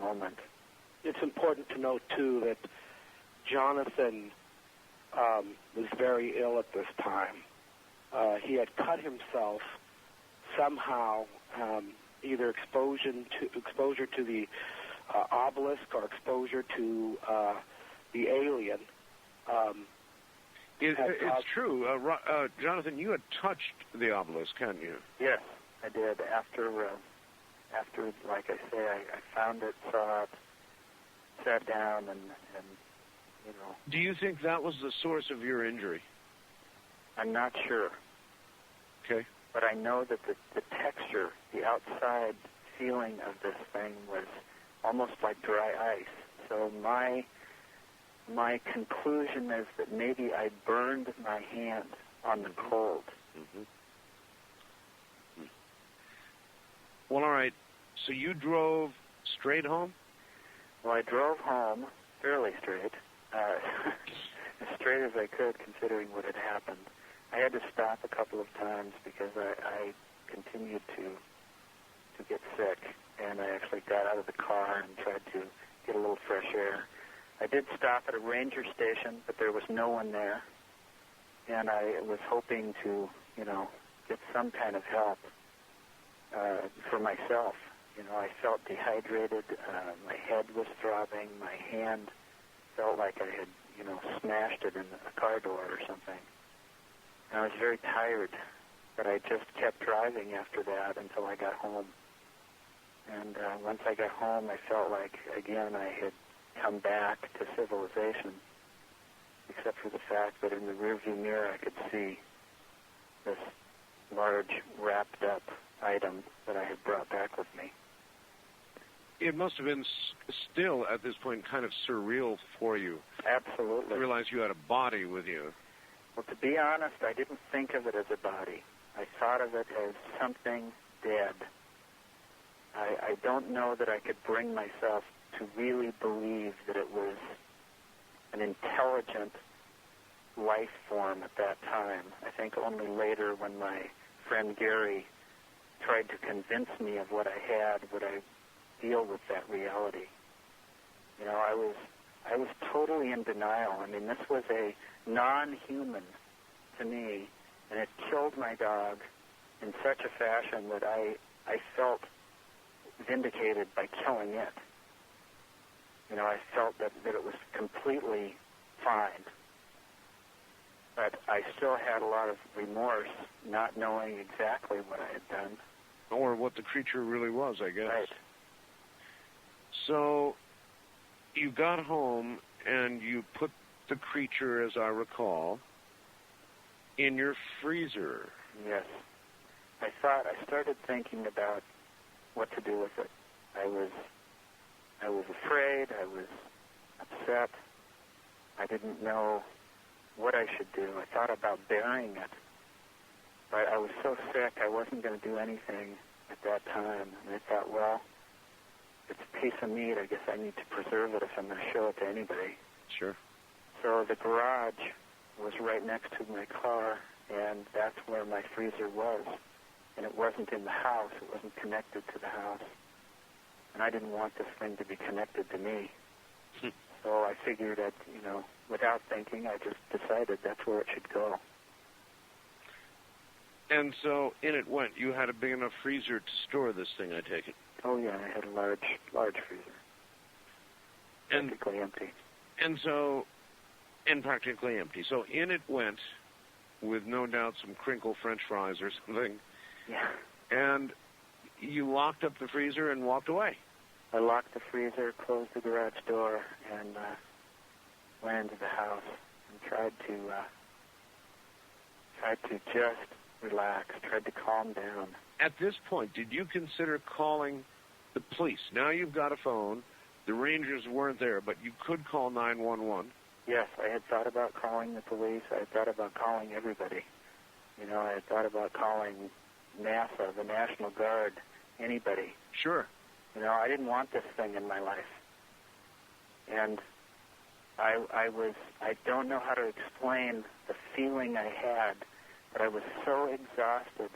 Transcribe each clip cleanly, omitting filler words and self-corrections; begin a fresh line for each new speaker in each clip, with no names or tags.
moment.
It's important to note, too, that Jonathan was very ill at this time. He had cut himself somehow, either exposure to the obelisk or exposure to the alien.
It's true. Jonathan, you had touched the obelisk, hadn't you?
Yes, I did. After, like I say, I found it, saw it, sat down, and you know.
Do you think that was the source of your injury?
I'm not sure.
Okay.
But I know that the texture, the outside feeling of this thing was almost like dry ice. So my conclusion is that maybe I burned my hand on the cold.
Mm-hmm. Well, all right. So you drove straight home?
Well, I drove home fairly straight, as straight as I could considering what had happened. I had to stop a couple of times because I continued to get sick, and I actually got out of the car and tried to get a little fresh air. I did stop at a ranger station, but there was no one there, and I was hoping to, get some kind of help for myself. I felt dehydrated. My head was throbbing. My hand felt like I had, smashed it in a car door or something. And I was very tired, but I just kept driving after that until I got home. And once I got home, I felt like, again, I had come back to civilization, except for the fact that in the rearview mirror I could see this large, wrapped-up item that I had brought back with me.
It must have been still, at this point, kind of surreal for you.
Absolutely.
To realize you had a body with you.
Well, to be honest, I didn't think of it as a body. I thought of it as something dead. I don't know that I could bring myself to really believe that it was an intelligent life form at that time. I think only later, when my friend Gary tried to convince me of what I had, would I deal with that reality. I was totally in denial. I mean, this was a non-human to me, and it killed my dog in such a fashion that I felt vindicated by killing it. I felt that it was completely fine. But I still had a lot of remorse, not knowing exactly what I had done.
Or what the creature really was, I guess.
Right.
So you got home and you put the creature, as I recall, in your freezer.
Yes. I started thinking about what to do with it. I was afraid. I was upset. I didn't know what I should do. I thought about burying it. But I was so sick I wasn't going to do anything at that time. And I thought, well, it's a piece of meat. I guess I need to preserve it if I'm going to show it to anybody.
Sure.
So the garage was right next to my car, and that's where my freezer was. And it wasn't in the house. It wasn't connected to the house. And I didn't want this thing to be connected to me. So I figured that, without thinking, I just decided that's where it should go.
And so in it went. You had a big enough freezer to store this thing, I take it.
Oh, yeah, I had a large freezer. Practically empty.
And practically empty. So in it went, with no doubt some crinkle French fries or something.
Yeah.
And you locked up the freezer and walked away.
I locked the freezer, closed the garage door, and went into the house and tried to just relax, tried to calm down.
At this point, did you consider calling the police? Now you've got a phone. The Rangers weren't there, but you could call 911.
Yes, I had thought about calling the police. I had thought about calling everybody. I had thought about calling NASA, the National Guard, anybody.
Sure.
I didn't want this thing in my life. And I don't know how to explain the feeling I had, but I was so exhausted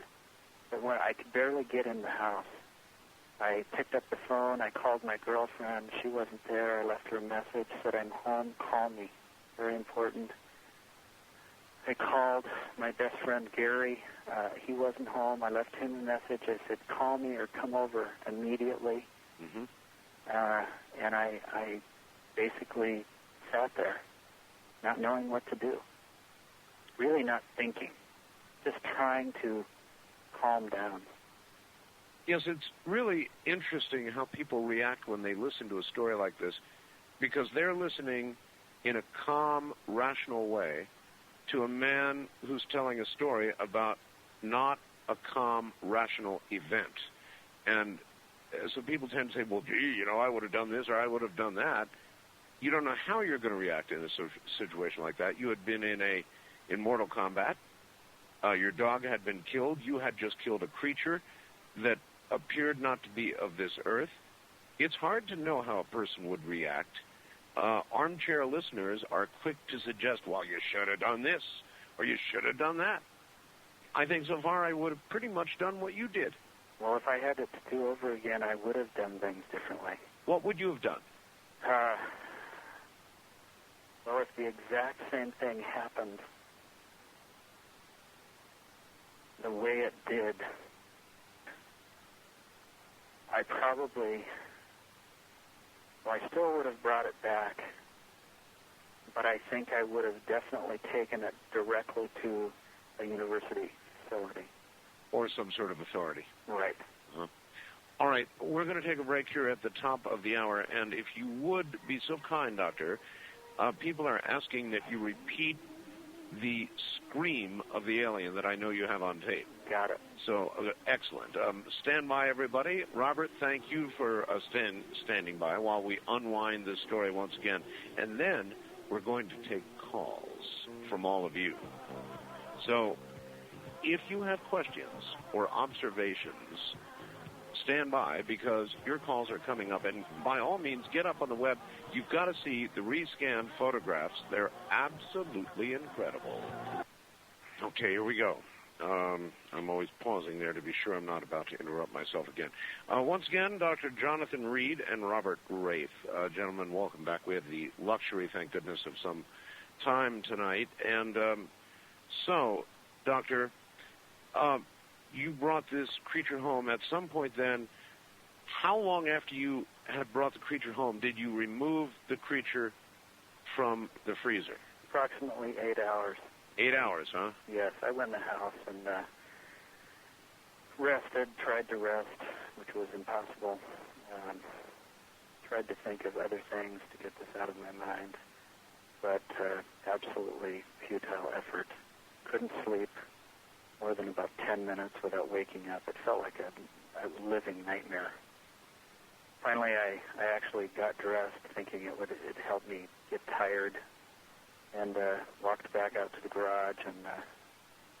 that when I could barely get in the house. I picked up the phone. I called my girlfriend. She wasn't there. I left her a message, said, I'm home. Call me. Very important. I called my best friend, Gary. He wasn't home. I left him a message. I said, call me or come over immediately.
Mm-hmm.
And I basically sat there, not knowing what to do. Really not thinking. Just trying to calm down.
Yes, it's really interesting how people react when they listen to a story like this, because they're listening in a calm, rational way to a man who's telling a story about not a calm, rational event. And so people tend to say, well, gee, I would have done this or I would have done that. You don't know how you're going to react in a situation like that. You had been in Mortal Kombat. Your dog had been killed. You had just killed a creature that appeared not to be of this earth. It's hard to know how a person would react. Armchair listeners are quick to suggest, well, you should have done this, or you should have done that. I think so far I would have pretty much done what you did.
Well, if I had it to do over again, I would have done things differently.
What would you have done?
Well, if the exact same thing happened the way it did, I still would have brought it back, but I think I would have definitely taken it directly to a university facility.
Or some sort of authority.
Right.
All right, we're going to take a break here at the top of the hour, and if you would be so kind, Doctor, people are asking that you repeat the scream of the alien that I know you have on tape.
Got it.
So, excellent. Stand by, everybody. Robert, thank you for standing by while we unwind this story once again. And then we're going to take calls from all of you. So, if you have questions or observations, stand by, because your calls are coming up. And by all means, get up on the web. You've got to see the rescanned photographs. They're absolutely incredible. Okay, here we go. I'm always pausing there to be sure I'm not about to interrupt myself again. Once again, Dr. Jonathan Reed and Robert Rafe. Gentlemen, welcome back. We had the luxury, thank goodness, of some time tonight. And so, Doctor, you brought this creature home. At some point then, how long after you had brought the creature home did you remove the creature from the freezer?
Approximately 8 hours.
8 hours, huh?
Yes, I went in the house and rested, tried to rest, which was impossible. Tried to think of other things to get this out of my mind, but absolutely futile effort. Couldn't sleep more than about 10 minutes without waking up. It felt like a living nightmare. Finally, I actually got dressed, thinking it'd help me get tired, and walked back out to the garage and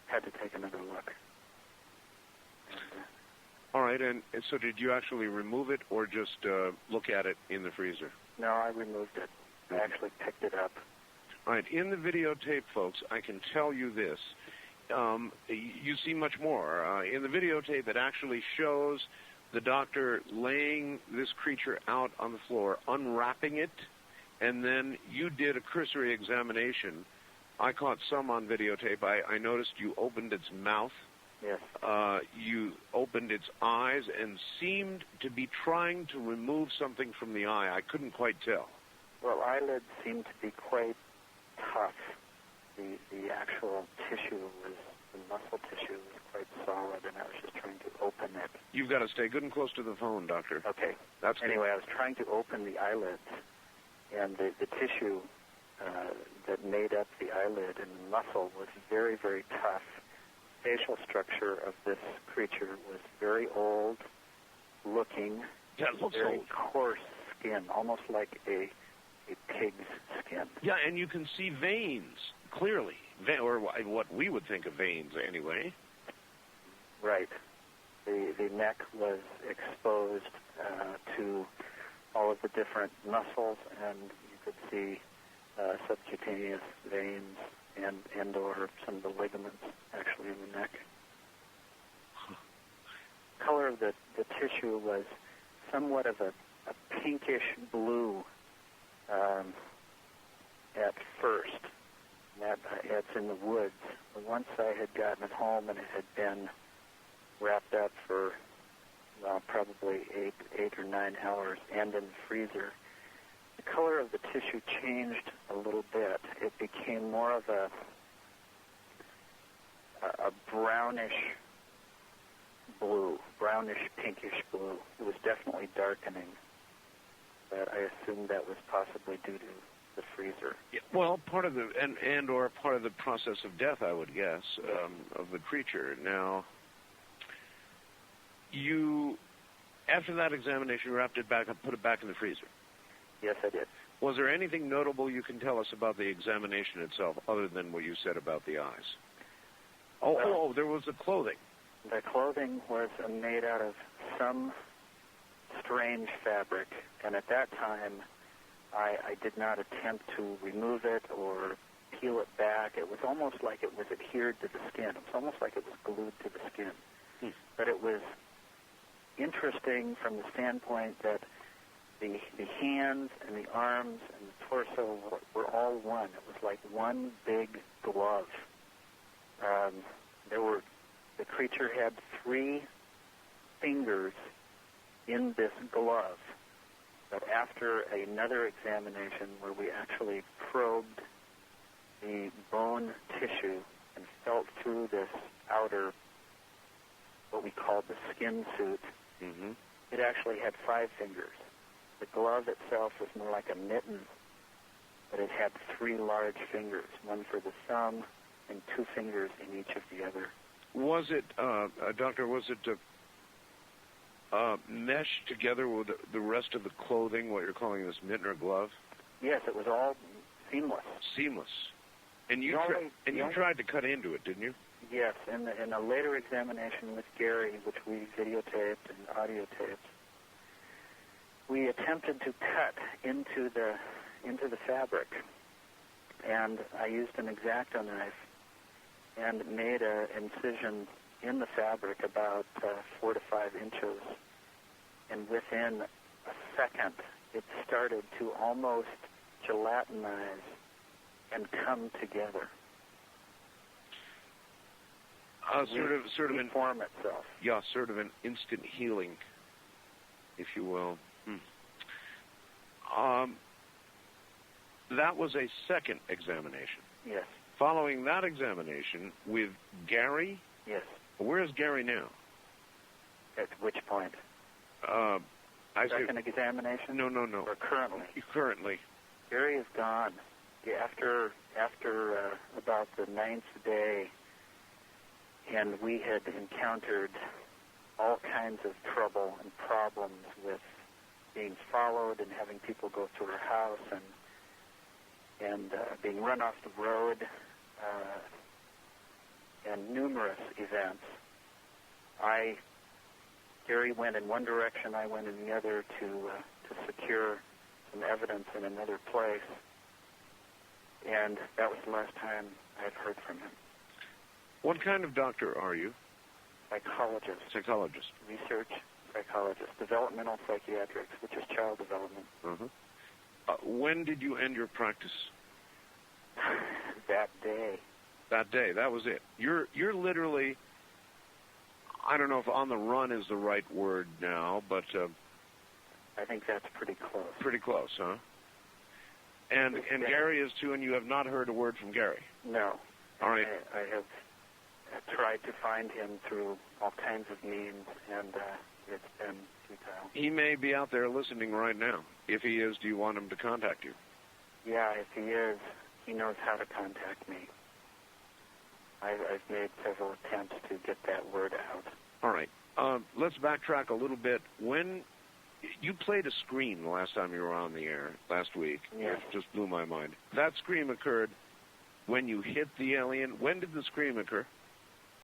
had to take another look.
All right, and so did you actually remove it or just look at it in the freezer?
No, I removed it. I actually picked it up.
All right, in the videotape, folks, I can tell you this. You see much more. In the videotape, it actually shows the doctor laying this creature out on the floor, unwrapping it, and then you did a cursory examination. I caught some on videotape. I noticed you opened its mouth.
Yes.
You opened its eyes and seemed to be trying to remove something from the eye. I couldn't quite tell.
Well, eyelids seemed to be quite tough. The actual tissue the muscle tissue was quite solid, and I was just trying to open it.
You've got to stay good and close to the phone, Doctor.
Okay.
That's
anyway, I was trying to open the eyelids, and the tissue that made up the eyelid and the muscle was very, very tough. Facial structure of this creature was very old looking.
Yeah, it looks
very
old.
Coarse skin, almost like a pig's skin.
Yeah, and you can see veins clearly, or what we would think of veins anyway.
Right. The neck was exposed to all of the different muscles, and you could see subcutaneous veins and or some of the ligaments actually in the neck. Color of the tissue was somewhat of a pinkish blue at first. It's in the woods. But once I had gotten it home and it had been wrapped up for probably 8 or 9 hours and in the freezer, the color of the tissue changed a little bit. It became more of a brownish blue, brownish pinkish blue. It was definitely darkening, but I assumed that was possibly due to the freezer.
Yeah, well, part of the or part of the process of death, I would guess, of the creature. Now, you, after that examination, you wrapped it back and put it back in the freezer.
Yes, I did.
Was there anything notable you can tell us about the examination itself, other than what you said about the eyes? There was the clothing.
The clothing was made out of some strange fabric, and at that time, I did not attempt to remove it or peel it back. It was almost like it was adhered to the skin. It was almost like it was glued to the skin. But it was interesting from the standpoint that the hands and the arms and the torso were all one. It was like one big glove. The creature had 3 fingers in this glove. But after another examination where we actually probed the bone tissue and felt through this outer, what we called the skin suit, it actually had 5 fingers. The glove itself was more like a mitten, but it had 3 large fingers, one for the thumb and 2 fingers in each of the other.
Was it, Doctor, meshed together with the rest of the clothing, what you're calling this mitten or glove?
Yes, it was all seamless.
Seamless. And you tried to cut into it, didn't you?
Yes, in a later examination with Gary, which we videotaped and audiotaped, we attempted to cut into the fabric, and I used an X-Acto knife and made an incision in the fabric about 4 to 5 inches, and within a second, it started to almost gelatinize and come together.
Sort of
reform itself.
Yeah, sort of an instant healing, if you will. That was a second examination.
Yes.
Following that examination with Gary?
Yes.
Where is Gary now?
At which point? Second examination?
No.
Or currently?
Currently.
Gary is gone. After about the 9th day, and we had encountered all kinds of trouble and problems with being followed and having people go through our house and being run off the road, and numerous events. Gary went in one direction, I went in the other to secure some evidence in another place, and that was the last time I've heard from him.
What kind of doctor are you?
Psychologist.
Psychologist.
Research psychologist. Developmental psychiatrics, which is child development.
When did you end your practice?
That day.
That day. That was it. You're literally, I don't know if on the run is the right word now, but
I think that's pretty close.
Pretty close, huh? And Gary is too, and you have not heard a word from Gary?
No.
All right.
I have tried to find him through all kinds of means, and it's been futile.
He may be out there listening right now. If he is, do you want him to contact you?
Yeah, if he is, he knows how to contact me. I've made several attempts to get that word out.
All right. Let's backtrack a little bit. When you played a scream the last time you were on the air, last week,
yes.
It just blew my mind. That scream occurred when you hit the alien. When did the scream occur?